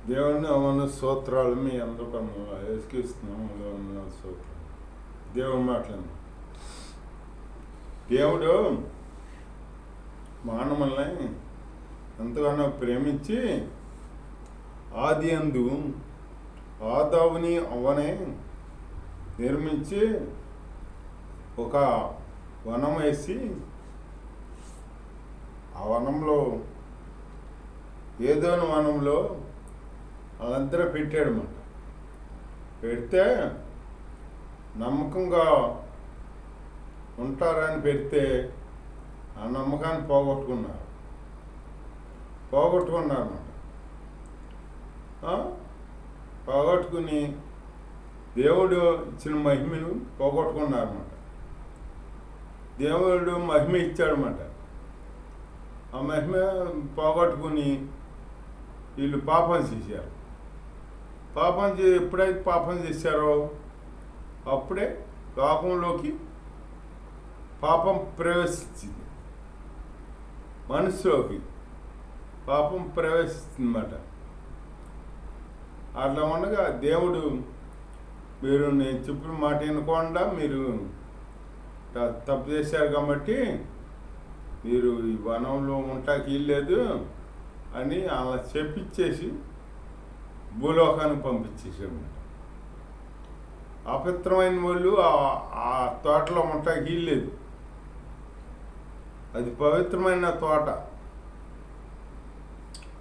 దేవుని అవన్న సూత్రాలు మీ అందరికన్నా ఎసుకిస్తున్నాములో ఉన్న సూత్రాలు దేవుని మాటలను దేవుడు మానవుల్ని ఎంతగానో ప్రేమించి ఆది అందు ఆదావుని అవ్వనే నిర్మించి ఒక వనం వేసి ఆ వనంలో ఏదోని వనంలో వాళ్ళందరూ పెట్టాడన్నమాట. పెడితే నమ్మకంగా ఉంటారని పెడితే ఆ నమ్మకాన్ని పోగొట్టుకున్నారన్నమాట. పోగొట్టుకుని దేవుడు ఇచ్చిన మహిమను పోగొట్టుకున్నారన్నమాట. దేవుడు మహిమ ఇచ్చాడన్నమాట. ఆ మహిమ పోగొట్టుకుని వీళ్ళు పాపం చేశారు. ఎప్పుడైతే పాపం చేశారో అప్పుడే లోకంలోకి పాపం ప్రవేశించింది. మనసులోకి పాపం ప్రవేశిస్తుందన్నమాట. అట్లా ఉండగా దేవుడు మీరు నేను చెప్పిన మాట వినకుండా మీరు తప్పు చేశారు కాబట్టి మీరు ఈ వనంలో ఉంటాకి వీల్లేదు అని అలా చెప్పించేసి భూలోకానికి పంపించేసాడు. అపవిత్రమైన వాళ్ళు ఆ తోటలో ఉంటాకి వీల్లేదు. అది పవిత్రమైన తోట.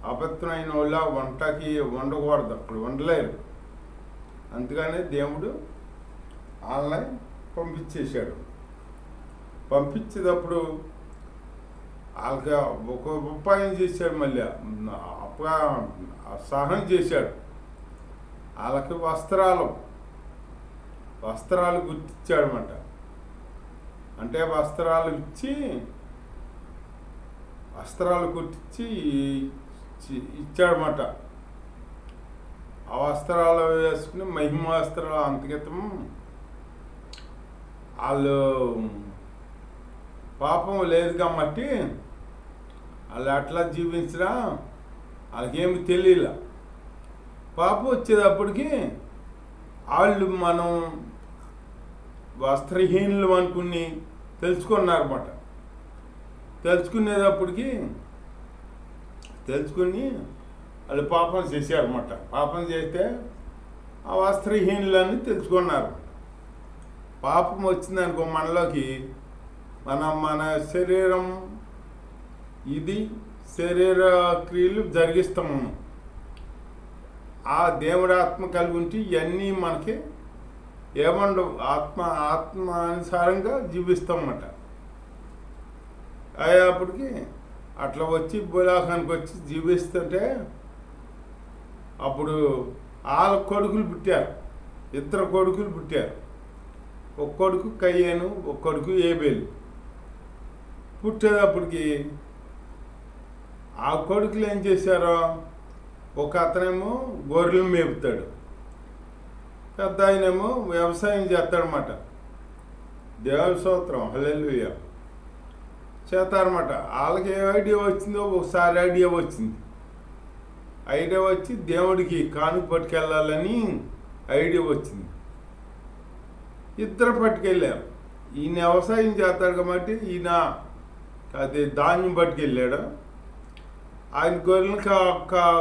అపవిత్రమైన వాళ్ళు వంటకి వండకూడదు, అప్పుడు వండలేరు. అందుకనే దేవుడు వాళ్ళని పంపించేశాడు. పంపించేటప్పుడు వాళ్ళకి ఒక ఉపాయం చేశాడు. మళ్ళీ సహాయం చేశాడు. వాళ్ళకి వస్త్రాలు గుర్తించాడనమాట. అంటే వస్త్రాలు కుట్టించి ఇచ్చాడనమాట. ఆ వస్త్రాలు వేసుకుని మహిమ వస్త్రాలు అంతకితం వాళ్ళు పాపం లేదు కాబట్టి వాళ్ళు అట్లా జీవించినా వాళ్ళకేమి తెలియలే. పాపం వచ్చేటప్పటికి వాళ్ళు మనం వస్త్రహీనులు అనుకుని తెలుసుకున్నారన్నమాట. తెలుసుకుని వాళ్ళు పాపం చేశారన్నమాట. పాపం చేస్తే ఆ వస్త్రహీనులని తెలుసుకున్నారు. పాపం వచ్చిందనుకో మనలోకి మన శరీరం ఇది శరీర క్రియలు జరిగిస్తాము. ఆ దేవుడి ఆత్మ కలిగి ఉంటే ఇవన్నీ మనకి ఏమండవు. ఆత్మానుసారంగా జీవిస్తామన్నమాట. అయ్యేప్పటికి అట్లా వచ్చి భూలోకానికి వచ్చి జీవిస్తుంటే అప్పుడు వాళ్ళ కొడుకులు పుట్టారు. ఇద్దరు కొడుకులు పుట్టారు. ఒక కొడుకు కయ్యేను, ఒక కొడుకు ఏబేలు. పుట్టేటప్పటికి ఆ కొడుకులు ఏం చేశారో, ఒక అతనేమో గొర్రెలు మేపుతాడు, పెద్ద ఆయనేమో వ్యవసాయం చేస్తాడనమాట. దేవుని స్తోత్రం, హల్లెలూయా చేస్తారన్నమాట. వాళ్ళకి ఏ ఐడియా వచ్చిందో ఒకసారి ఐడియా వచ్చి దేవుడికి కానుక పట్టుకెళ్ళాలని ఐడియా వచ్చింది. ఇద్దరు పట్టుకెళ్ళారు. ఈయన వ్యవసాయం చేస్తాడు కాబట్టి ఈయన అది ధాన్యం పట్టుకెళ్ళాడు. ఆయన గొర్రెలను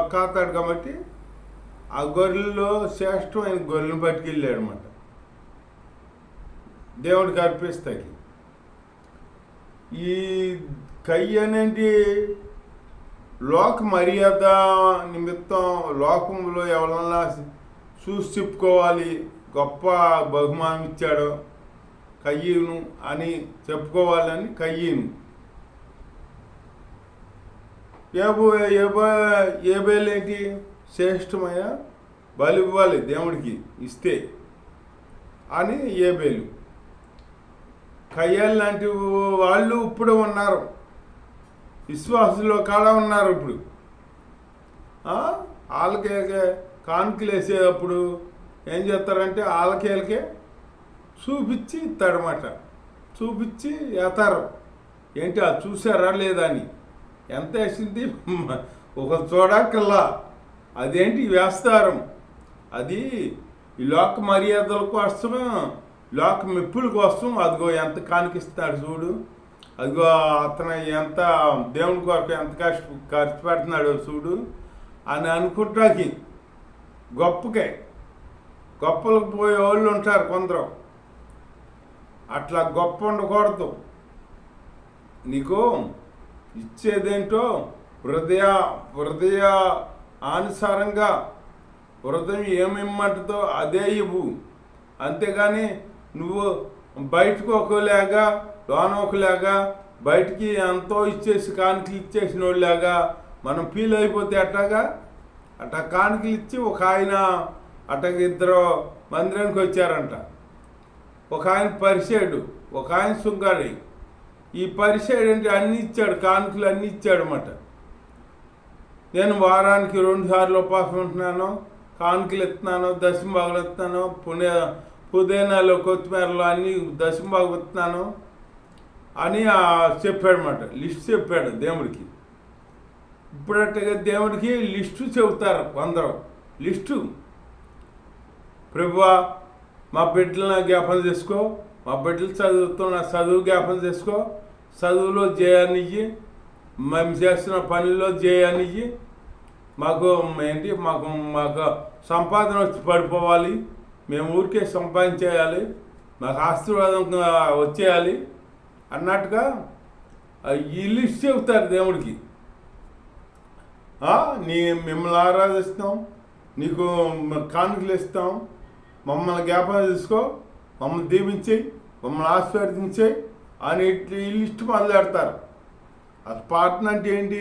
కాతాడు కాబట్టి ఆ గొర్రెల్లో శ్రేష్టమైన గొర్రెలను పట్టుకెళ్ళాడు అనమాట. దేవుడికి అర్పిస్తాయి. ఈ కయ్య అనేది లోక మర్యాద నిమిత్తం లోకంలో ఎవరన్నా చూసి చెప్పుకోవాలి, గొప్ప బహుమానం ఇచ్చాడు కయ్యను అని చెప్పుకోవాలని కయ్యను. ఏబేలేంటి శ్రేష్టమైన బలి ఇవ్వాలి దేవుడికి ఇస్తే అని ఏబేలు. కయ్యాలు లాంటి వాళ్ళు ఇప్పుడు ఉన్నారు, విశ్వాసులో కాడ ఉన్నారు. ఇప్పుడు వాళ్ళకే కానుకలు వేసేటప్పుడు ఏం చేస్తారంటే వాళ్ళకే చూపించి ఇస్తాడనమాట. చూపించి వేస్తారు. ఏంటి అది చూసారా లేదా అని. ఎంత వేసింది ఒక చూడకల్లా అదేంటి వేస్తారం, అది ఈ లోక మర్యాదల కోసం, లోక మెప్పుల కోసం అదిగో ఎంత కానికిస్తాడు చూడు, అదిగో అతను ఎంత దేవుని కొరకు ఎంత ఖర్చు పెడుతున్నాడు చూడు అని అనుకుంటాకి గొప్పలకు పోయే వాళ్ళు ఉంటారు కొందరు. అట్లా గొప్ప ఉండకూడదు. నీకు ఇచ్చేదేంటో హృదయ అనుసారంగా హృదయం ఏమిమ్మంటుందో అదే ఇవ్వు. అంతేగాని నువ్వు బయటకు ఒకలాగా లోన ఒకలాగా బయటికి ఎంతో ఇచ్చేసి కానుకలు ఇచ్చేసిన వాళ్ళలాగా మనం ఫీల్ అయిపోతే అట్టా కానుకలు ఇచ్చి ఒక ఆయన అట్టకి ఇద్దరు మందిరానికి వచ్చారంట. ఒక ఆయన పరిసేడు, ఒక ఆయన సుంగాడి. ఈ పరిసేడు అంటే అన్నీ ఇచ్చాడు, కానుకలు అన్నీ ఇచ్చాడు అన్నమాట. నేను వారానికి 2 సార్లు ఉపాసం ఉంటున్నాను, కానుకలు ఎత్తున్నాను, దశంభాగులు ఎత్తున్నాను, పుదీనాలో కొత్తిమీరలో అన్నీ దశంభాగు ఎత్తున్నాను అని చెప్పాడనమాట. లిస్ట్ చెప్పాడు దేవుడికి. ఇప్పుడట్టుగా దేవుడికి లిస్టు చెబుతారు కొందరు. లిస్టు, ప్రభువా మా బిడ్డలను జ్ఞాపకం చేసుకో, మా బిడ్డలు చదువుతున్న చదువు జ్ఞాపకం చేసుకో, చదువులో జయాన్నియ్యి, మేము చేస్తున్న పనుల్లో జయాన్నియ్యి, మాకు సంపాదన వచ్చి పడిపోవాలి, మేము ఊరికే సంపాదించేయాలి, మాకు ఆశీర్వాదం వచ్చేయాలి అన్నట్టుగా ఈ లిస్ట్ చెబుతారు దేవుడికి. మిమ్మల్ని ఆరాధిస్తాం, నీకు కానుకలు ఇస్తాం, మమ్మల్ని జ్ఞాపకం తీసుకో, మమ్మల్ని దీవించేయి, మమ్మల్ని ఆశీర్వదించేయి అని ఈ లిస్ట్ మొదలెడతారు. అది ప్రార్థన అంటే ఏంటి?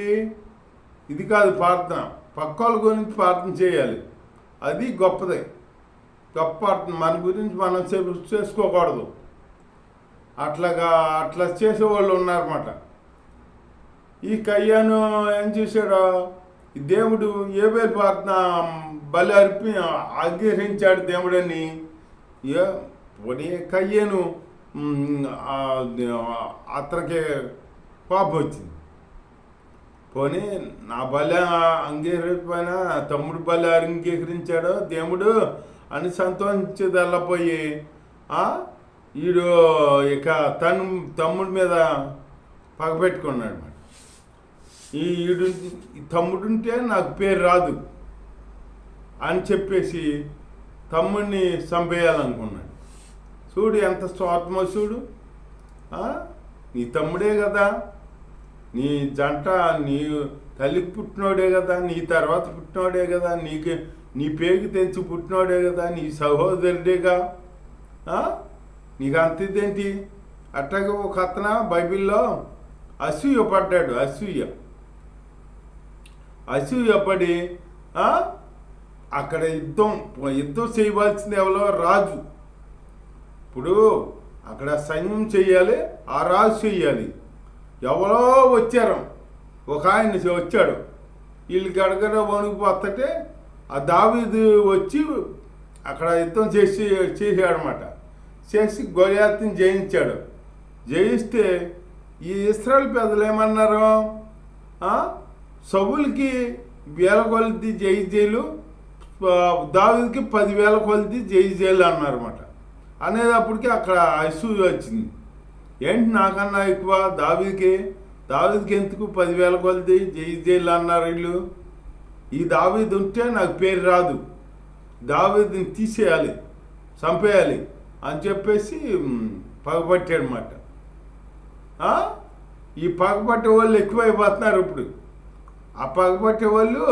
ఇది కాదు ప్రార్థన, పక్క వాళ్ళ గురించి ప్రార్థన చేయాలి. అది గొప్పదే, గొప్ప ప్రార్థన. మన గురించి మనం చేసుకోకూడదు. అట్లా చేసేవాళ్ళు ఉన్నారన్నమాట. ఈ కయ్యాను ఏం చేశాడో దేవుడు ఏబేలు ప్రార్థన బలి అర్పి అంగీకరించాడు దేవుడని. కయ్యను అతనికి కోపం వచ్చింది. పోనీ నా బలి అంగీకరించకపోయినా తమ్ముడు బలి అంగీకరించాడో దేవుడు అని సంతోషించేది వెళ్ళపోయి ఈడు ఇక తమ్ముడి మీద పగబెట్టుకున్నాడు. ఈ తమ్ముడుంటే నాకు పేరు రాదు అని చెప్పేసి తమ్ముడిని చంపేయాలనుకున్నాడు. చూడు ఎంత స్వార్థమో చూడు. నీ తమ్ముడే కదా, నీ జంట, నీ తల్లికి పుట్టినోడే కదా, నీ తర్వాత పుట్టినోడే కదా, నీ పేరుకి తెంచి పుట్టినోడే కదా, నీ సహోదరుడేగా, నీకు అంత ఇదేంటి? అట్లాగే ఒక అతను బైబిల్లో అసూయ పడ్డాడు. అసూయ పడి అక్కడ యుద్ధం చేయవలసింది ఎవరో రాజు. ఇప్పుడు అక్కడ సైన్యం చెయ్యాలి, ఆ రాజు చెయ్యాలి. ఎవరో వచ్చారు, ఒక ఆయన వచ్చాడు, వీళ్ళు గడగడ వణికిపోతుంటే ఆ దావీదు వచ్చి అక్కడ యుద్ధం చేసాడనమాట. చేసి గొలియాతుని జయించాడు. జయిస్తే ఈ ఇశ్రాయేలు పెద్దలు ఏమన్నారు? సౌలుకి 1000 కొలది జైలు, దావీదుకి 10,000 కొలది జైలు అన్నారన్నమాట. అనేటప్పటికి అక్కడ అసూయ వచ్చింది. ఏంటి నాకన్నా ఎక్కువ దావీదుకి ఎందుకు 10,000 కొలది జైలు అన్నారు వీళ్ళు? ఈ దావీదు ఉంటే నాకు పేరు రాదు, దావీదుని తీసేయాలి, చంపేయాలి అని చెప్పేసి పగబట్టాడనమాట. ఈ పగబట్టే వాళ్ళు ఎక్కువైపోతున్నారు ఇప్పుడు. ఆ పగబట్టే వాళ్ళు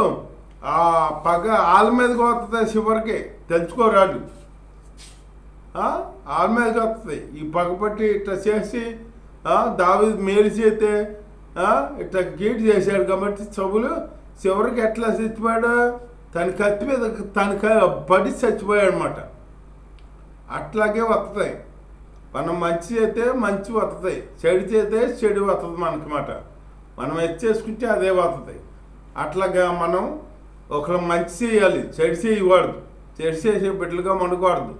ఆ పగ వాళ్ళ మీదకి వస్తుంది, చివరికి తెలుసుకోరాడు, వాళ్ళ మీదకి వస్తుంది. ఈ పగబట్టి ఇట్లా చేసి దావీదు మేలు చేస్తే ఇట్లా గీటు చేశాడు కాబట్టి సభలు చివరికి ఎట్లా చచ్చిపోయాడు? తన కత్తి మీద పడి చచ్చిపోయాడు అనమాట. అట్లాగే వస్తాయి. మనం మంచి చేస్తే మంచి వస్తుంది, చెడు చేస్తే చెడు వస్తుంది మనకమాట. మనం చేసుకుంటే అదే వస్తుంది. అట్లాగా మనం ఒకరు మంచి చేయాలి, చెడు చేయకూడదు. చెడు చేసే బిడ్డలుగా ఉండకూడదు.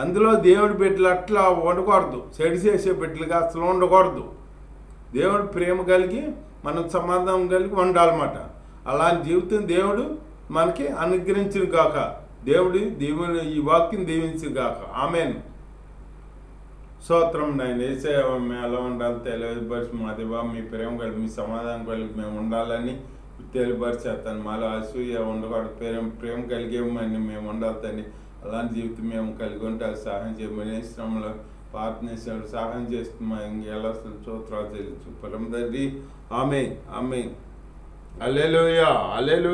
అందులో దేవుడి బిడ్డలు అట్లా ఉండకూడదు, చెడు చేసే బిడ్డలుగా అసలు ఉండకూడదు. దేవుడు ప్రేమ కలిగి మనం సమాధానం కలిగి ఉండాలన్నమాట. అలాంటి జీవితం దేవుడు మనకి అనుగ్రహించును గాక. దేవుడు ఈ వాక్యం దీవించును గాక. ఆమేన్. స్తోత్రం నాయన. యేసయ్య మేము ఎలా ఉండాలి తెలియపరిచి మా దేవా మీ ప్రేమ కలిగి మీ సమాధానం కలిగి మేము ఉండాలని తెలియపరిచేస్తాను. మాలో అసూయ ఉండకూడదు, ప్రేమ కలిగేమని మేము ఉండాలి తండ్రి. అలాంటి జీవితం మేము కలిగి ఉంటే అది సహాయం చేయమని శ్రమలో ప్రార్థించాడు సహాయం చేస్తున్నా. ఇంకెలా స్తోత్రాలు చెల్లించు పరమ తండ్రి. ఆమేన్. ఆమేన్. హల్లెలూయా. హల్లెలూయా.